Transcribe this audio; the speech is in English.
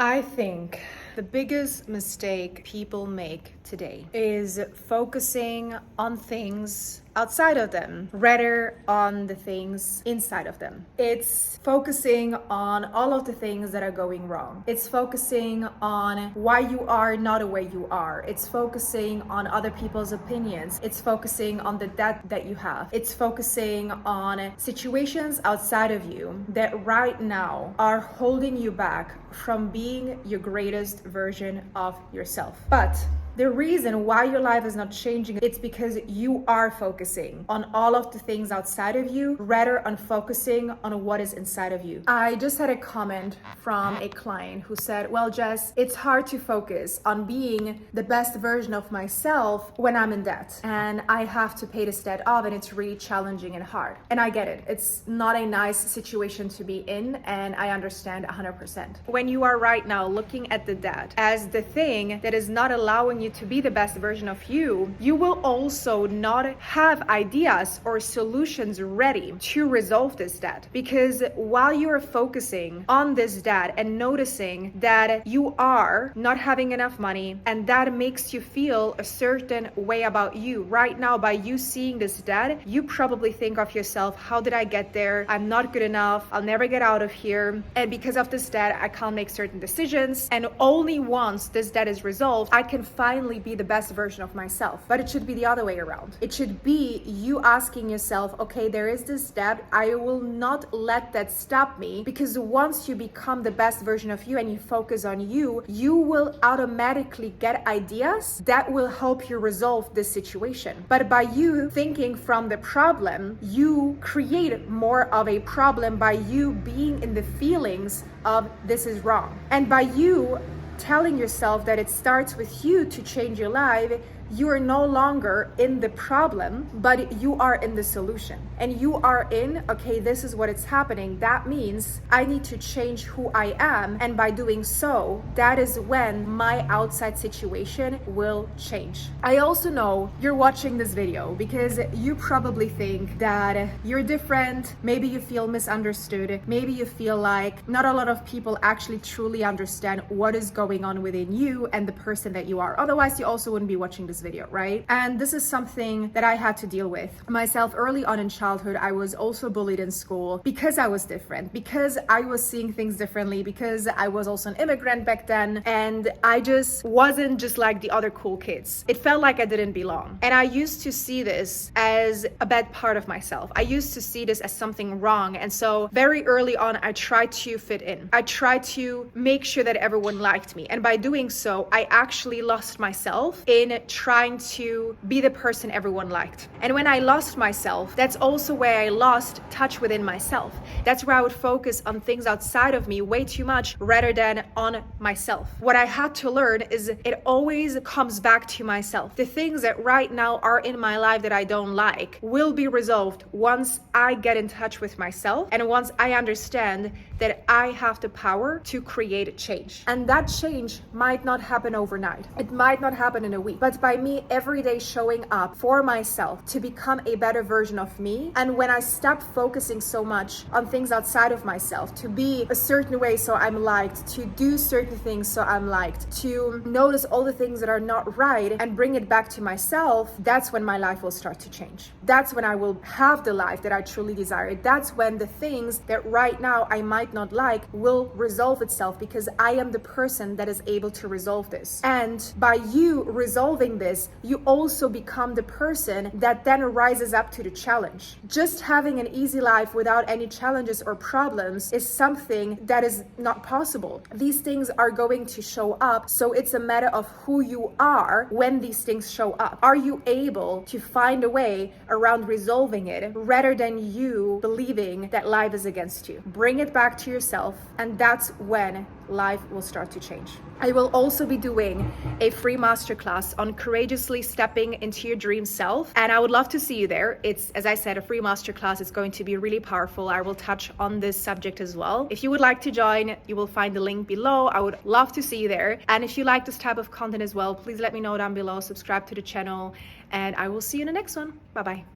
I think the biggest mistake people make today is focusing on things outside of them rather on the things inside of them. It's focusing on all of the things that are going wrong. It's focusing on why you are not the way you are. It's focusing on other people's opinions. It's focusing on the debt that you have. It's focusing on situations outside of you that right now are holding you back from being your greatest version of yourself. But the reason why your life is not changing, it's because you are focusing on all of the things outside of you rather on focusing on what is inside of you. I just had a comment from a client who said, well, Jess, it's hard to focus on being the best version of myself when I'm in debt and I have to pay this debt off and it's really challenging and hard. And I get it. It's not a nice situation to be in and I understand 100%. When you are right now looking at the debt as the thing that is not allowing you to be the best version of you, you will also not have ideas or solutions ready to resolve this debt. Because while you are focusing on this debt and noticing that you are not having enough money and that makes you feel a certain way about you, right now by you seeing this debt, you probably think of yourself, how did I get there? I'm not good enough. I'll never get out of here. And because of this debt, I can't make certain decisions. And only once this debt is resolved, I can finally be the best version of myself. But it should be the other way around. It should be you asking yourself, okay, there is this debt. I will not let that stop me, because once you become the best version of you and you focus on you, you will automatically get ideas that will help you resolve this situation. But by you thinking from the problem, you create more of a problem by you being in the feelings of this is wrong. And by you telling yourself that it starts with you to change your life, you are no longer in the problem, but you are in the solution. And you are in, okay, this is what is happening. That means I need to change who I am. And by doing so, that is when my outside situation will change. I also know you're watching this video because you probably think that you're different. Maybe you feel misunderstood. Maybe you feel like not a lot of people actually truly understand what is going on within you and the person that you are. Otherwise, you also wouldn't be watching this video, right? And this is something that I had to deal with myself early on in childhood. I was also bullied in school because I was different, because I was seeing things differently, because I was also an immigrant back then, and I just wasn't just like the other cool kids. It felt like I didn't belong. And I used to see this as a bad part of myself. I used to see this as something wrong. And so very early on, I tried to fit in. I tried to make sure that everyone liked me. And by doing so, I actually lost myself in trying to be the person everyone liked. And when I lost myself, that's also where I lost touch within myself. That's where I would focus on things outside of me way too much rather than on myself. What I had to learn is it always comes back to myself. The things that right now are in my life that I don't like will be resolved once I get in touch with myself and once I understand that I have the power to create a change. And that change might not happen overnight. It might not happen in a week, but by me every day showing up for myself to become a better version of me. And when I stop focusing so much on things outside of myself, to be a certain way so I'm liked, to do certain things so I'm liked, to notice all the things that are not right and bring it back to myself, that's when my life will start to change. That's when I will have the life that I truly desire. That's when the things that right now I might not like will resolve itself, because I am the person that is able to resolve this. And by you resolving this, you also become the person that then rises up to the challenge. Just having an easy life without any challenges or problems is something that is not possible. These things are going to show up, so it's a matter of who you are when these things show up. Are you able to find a way around resolving it rather than you believing that life is against you? Bring it back to yourself, and that's when life will start to change. I will also be doing a free masterclass on courageously stepping into your dream self, and I would love to see you there. It's, as I said, a free masterclass. It's going to be really powerful. I will touch on this subject as well. If you would like to join, you will find the link below. I would love to see you there. And if you like this type of content as well, please let me know down below. Subscribe to the channel, and I will see you in the next one. Bye-bye.